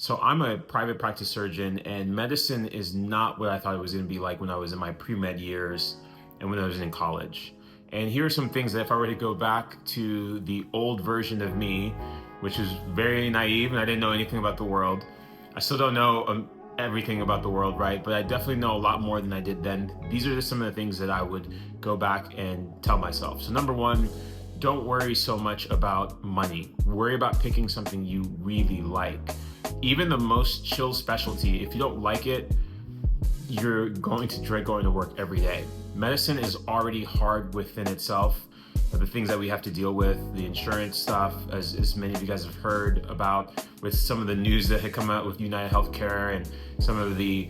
So I'm a private practice surgeon, and medicine is not what I thought it was going to be like when I was in my pre-med years and when I was in college. And here are some things that if I were to go back to the old version of me, which is very naive and I didn't know anything about the world. I still don't know everything about the world, right? But I definitely know a lot more than I did then. These are just some of the things that I would go back and tell myself. So number one, don't worry so much about money. Worry about picking something you really like. Even the most chill specialty, if you don't like it, you're going to dread going to work every day. Medicine is already hard within itself. The things that we have to deal with, the insurance stuff, as many of you guys have heard about with some of the news that had come out with United Healthcare and some of the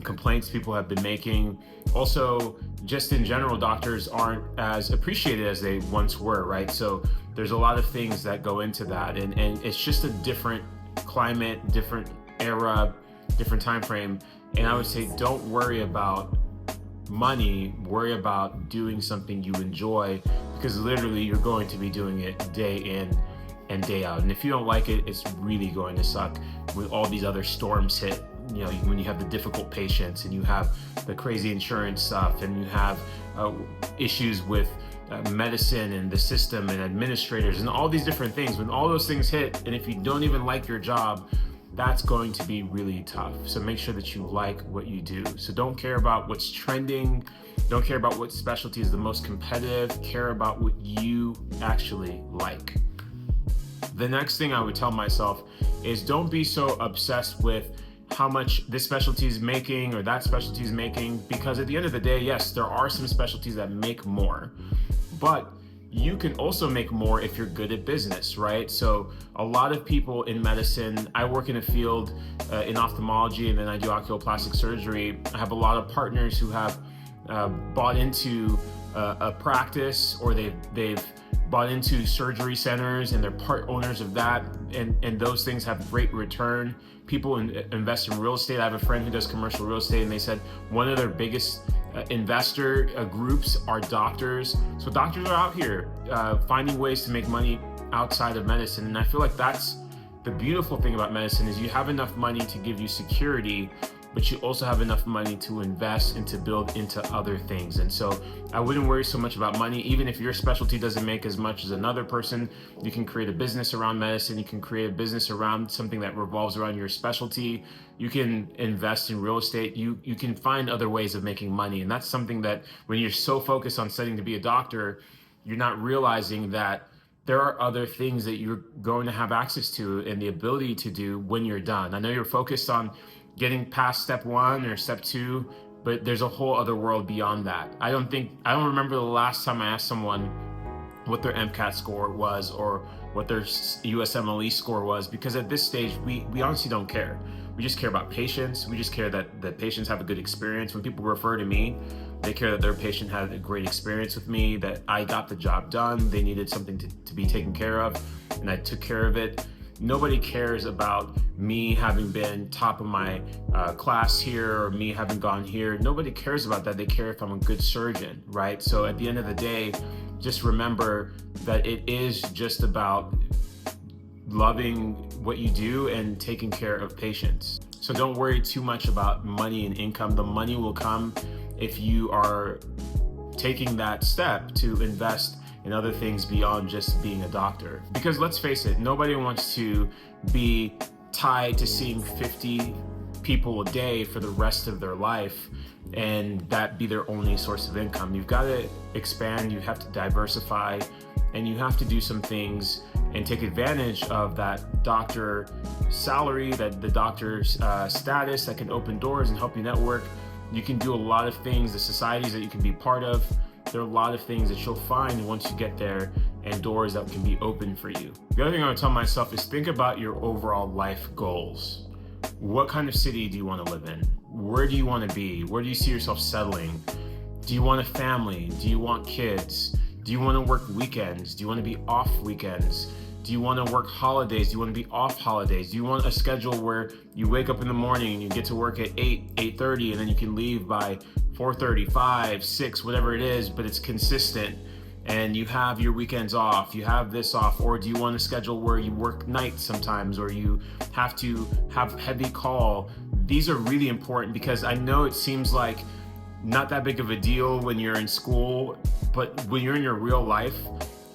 complaints people have been making. Also, just in general, doctors aren't as appreciated as they once were, right? So there's a lot of things that go into that, and it's just a different climate, different era, different time frame. And I would say don't worry about money, worry about doing something you enjoy, because literally you're going to be doing it day in and day out. And if you don't like it, it's really going to suck when all these other storms hit. You know, when you have the difficult patients and you have the crazy insurance stuff and you have issues with medicine and the system and administrators and all these different things. When all those things hit, and if you don't even like your job, that's going to be really tough. So make sure that you like what you do. So don't care about what's trending. Don't care about what specialty is the most competitive. Care about what you actually like. The next thing I would tell myself is don't be so obsessed with how much this specialty is making or that specialty is making, because at the end of the day, yes, there are some specialties that make more, but you can also make more if you're good at business, right? So a lot of people in medicine, I work in a field in ophthalmology, and then I do oculoplastic surgery. I have a lot of partners who have bought into a practice, or they've bought into surgery centers and they're part owners of that, and those things have great return. People invest in real estate. I have a friend who does commercial real estate, and they said one of their biggest investor groups are doctors. So doctors are out here finding ways to make money outside of medicine. And I feel like that's the beautiful thing about medicine, is you have enough money to give you security, but you also have enough money to invest and to build into other things. And so I wouldn't worry so much about money. Even if your specialty doesn't make as much as another person, you can create a business around medicine. You can create a business around something that revolves around your specialty. You can invest in real estate. You can find other ways of making money. And that's something that when you're so focused on studying to be a doctor, you're not realizing that there are other things that you're going to have access to and the ability to do when you're done. I know you're focused on getting past step one or step two, but there's a whole other world beyond that. I don't remember the last time I asked someone what their MCAT score was or what their USMLE score was, because at this stage, we honestly don't care. We just care about patients. We just care that the patients have a good experience. When people refer to me, they care that their patient had a great experience with me, that I got the job done. They needed something to be taken care of, and I took care of it. Nobody cares about me having been top of my class here or me having gone here. Nobody cares about that. They care if I'm a good surgeon, right? So at the end of the day, just remember that it is just about loving what you do and taking care of patients. So don't worry too much about money and income. The money will come if you are taking that step to invest in other things beyond just being a doctor. Because let's face it, nobody wants to be tied to seeing 50 people a day for the rest of their life and that be their only source of income. You've got to expand, you have to diversify, and you have to do some things and take advantage of that doctor salary, that the doctor's status that can open doors and help you network. You can do a lot of things, the societies that you can be part of. There are a lot of things that you'll find once you get there and doors that can be open for you. The other thing I would tell myself is think about your overall life goals. What kind of city do you want to live in? Where do you want to be? Where do you see yourself settling? Do you want a family? Do you want kids? Do you want to work weekends? Do you want to be off weekends? Do you want to work holidays? Do you want to be off holidays? Do you want a schedule where you wake up in the morning and you get to work at 8:30, and then you can leave by 4:30, 5, 6, whatever it is, but it's consistent? and you have your weekends off, you have this off, or do you want a schedule where you work nights sometimes, or you have to have heavy call? These are really important, because I know it seems like not that big of a deal when you're in school, but when you're in your real life,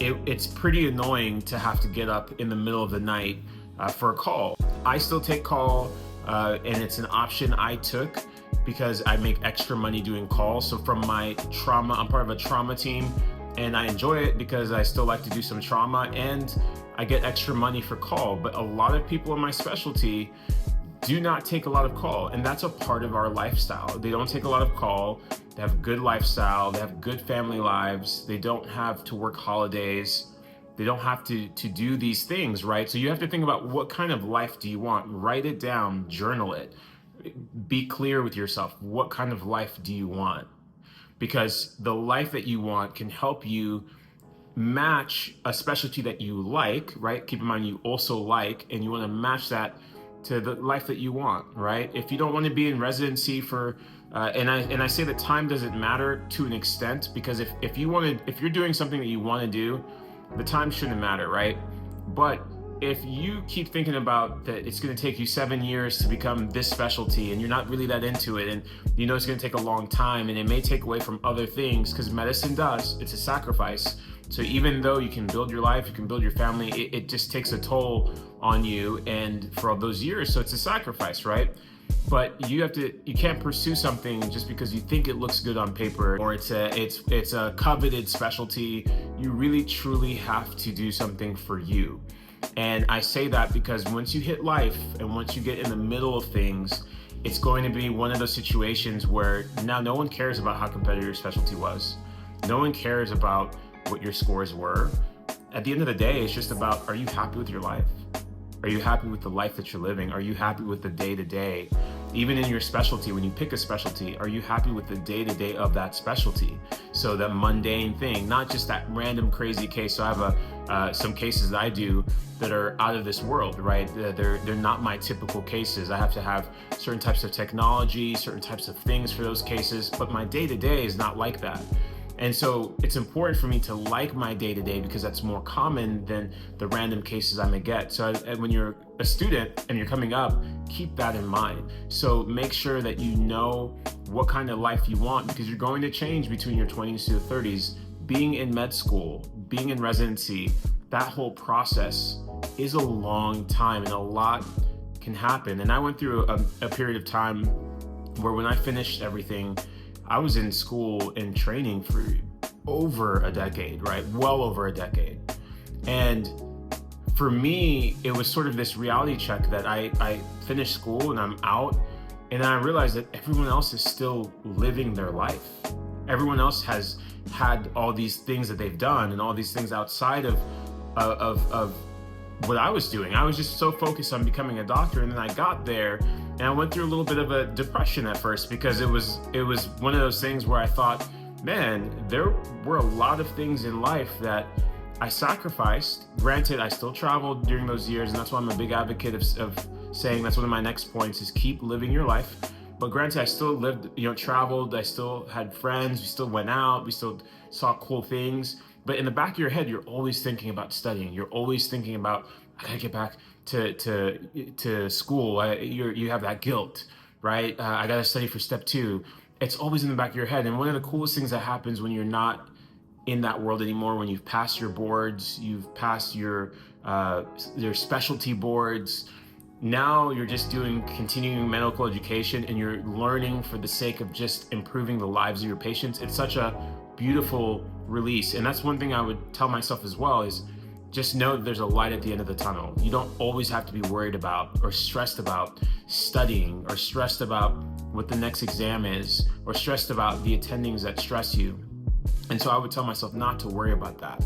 it's pretty annoying to have to get up in the middle of the night for a call. I still take call, and it's an option I took because I make extra money doing calls. So from my trauma, I'm part of a trauma team, and I enjoy it because I still like to do some trauma, and I get extra money for call. But a lot of people in my specialty do not take a lot of call, and that's a part of our lifestyle. They don't take a lot of call. They have a good lifestyle. They have good family lives. They don't have to work holidays. They don't have to do these things, right? So you have to think about, what kind of life do you want? Write it down, journal it. Be clear with yourself. What kind of life do you want? Because the life that you want can help you match a specialty that you like, right? Keep in mind, you also like, and you want to match that to the life that you want, right? If you don't want to be in residency for, and I say that time doesn't matter to an extent, because if you're doing something that you want to do, the time shouldn't matter, right? But if you keep thinking about that it's going to take you 7 years to become this specialty, and you're not really that into it, and you know it's going to take a long time, and it may take away from other things, because medicine does, it's a sacrifice. So even though you can build your life, you can build your family, it just takes a toll on you, and for all those years, so it's a sacrifice, right? But you can't pursue something just because you think it looks good on paper, or it's a coveted specialty. You really truly have to do something for you. And I say that because once you hit life, and once you get in the middle of things, it's going to be one of those situations where now no one cares about how competitive your specialty was. No one cares about what your scores were. At the end of the day, it's just about, are you happy with your life? Are you happy with the life that you're living? Are you happy with the day-to-day? Even in your specialty, when you pick a specialty, are you happy with the day-to-day of that specialty? So that mundane thing, not just that random crazy case. So I have some cases that I do that are out of this world, right? They're not my typical cases. I have to have certain types of technology, certain types of things for those cases, but my day-to-day is not like that. And so it's important for me to like my day-to-day, because that's more common than the random cases I may get. So when you're a student and you're coming up, keep that in mind. So make sure that you know what kind of life you want, because you're going to change between your 20s to your 30s. Being in med school, being in residency, that whole process is a long time, and a lot can happen. And I went through a period of time where when I finished everything, I was in school and training for over a decade, right? Well over a decade. And for me, it was sort of this reality check that I finished school and I'm out, and I realized that everyone else is still living their life. Everyone else has had all these things that they've done, and all these things outside of what I was doing. I was just so focused on becoming a doctor, and then I got there and I went through a little bit of a depression at first, because it was one of those things where I thought, man, there were a lot of things in life that I sacrificed. Granted, I still traveled during those years, and that's why I'm a big advocate of saying that's one of my next points, is keep living your life. But granted, I still lived, traveled, I still had friends, we still went out, we still saw cool things. But in the back of your head, you're always thinking about studying. You're always thinking about, I gotta get back to school. You have that guilt, right? I gotta study for step 2. It's always in the back of your head. And one of the coolest things that happens when you're not in that world anymore, when you've passed your boards, you've passed your specialty boards, now you're just doing continuing medical education, and you're learning for the sake of just improving the lives of your patients. It's such a beautiful release. And that's one thing I would tell myself as well, is just know that there's a light at the end of the tunnel. You don't always have to be worried about or stressed about studying, or stressed about what the next exam is, or stressed about the attendings that stress you. And so I would tell myself not to worry about that.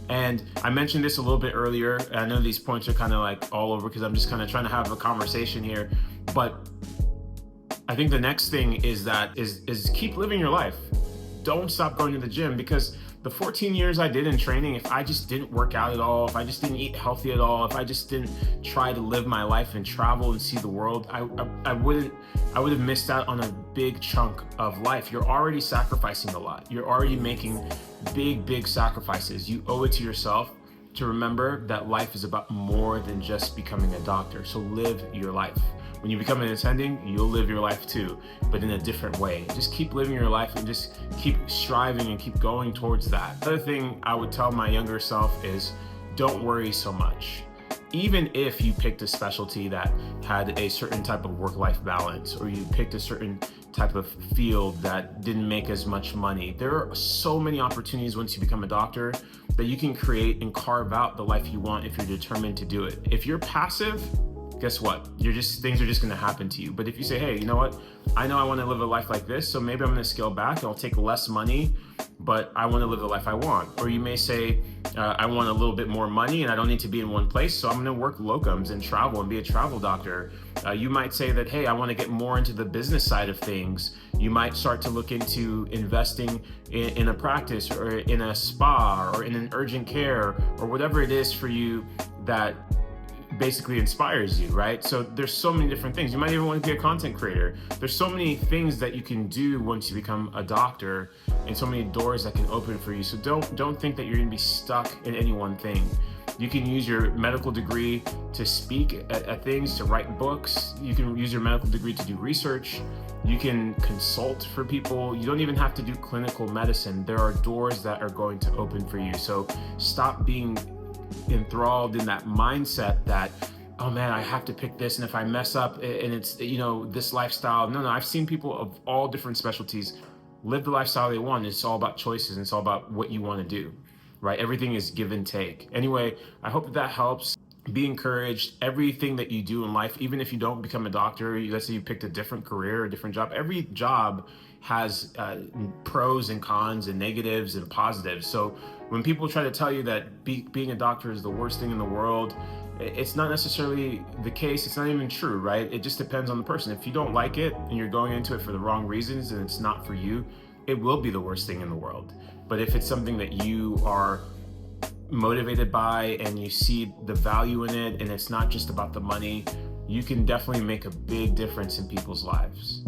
And I mentioned this a little bit earlier. I know these points are kind of like all over, because I'm just kind of trying to have a conversation here. But I think the next thing is keep living your life. Don't stop going to the gym, because the 14 years I did in training, if I just didn't work out at all, if I just didn't eat healthy at all, if I just didn't try to live my life and travel and see the world, I would have missed out on a big chunk of life. You're already sacrificing a lot. You're already making big sacrifices. You owe it to yourself to remember that life is about more than just becoming a doctor. So live your life. When you become an attending, you'll live your life too, but in a different way. Just keep living your life and just keep striving and keep going towards that. Another thing I would tell my younger self is don't worry so much. Even if you picked a specialty that had a certain type of work-life balance, or you picked a certain type of field that didn't make as much money, there are so many opportunities once you become a doctor that you can create and carve out the life you want if you're determined to do it. If you're passive, guess what? Things are just going to happen to you. But if you say, hey, you know what? I know I want to live a life like this, so maybe I'm going to scale back and I'll take less money, but I want to live the life I want. Or you may say, I want a little bit more money and I don't need to be in one place, so I'm going to work locums and travel and be a travel doctor. You might say that, hey, I want to get more into the business side of things. You might start to look into investing in a practice or in a spa or in an urgent care or whatever it is for you that basically inspires you, right? So there's so many different things. You might even want to be a content creator. There's so many things that you can do once you become a doctor and so many doors that can open for you. So don't think that you're going to be stuck in any one thing. You can use your medical degree to speak at things, to write books. You can use your medical degree to do research. You can consult for people. You don't even have to do clinical medicine. There are doors that are going to open for you. So stop being enthralled in that mindset that, oh man, I have to pick this, and if I mess up and it's, this lifestyle. No, I've seen people of all different specialties live the lifestyle they want. It's all about choices, and it's all about what you want to do, right? Everything is give and take. Anyway, I hope that helps. Be encouraged. Everything that you do in life, even if you don't become a doctor, let's say you picked a different career, a different job, every job has pros and cons and negatives and positives. So when people try to tell you that being a doctor is the worst thing in the world, it's not necessarily the case. It's not even true, right? It just depends on the person. If you don't like it and you're going into it for the wrong reasons and it's not for you, it will be the worst thing in the world. But if it's something that you are motivated by and you see the value in it and it's not just about the money, you can definitely make a big difference in people's lives.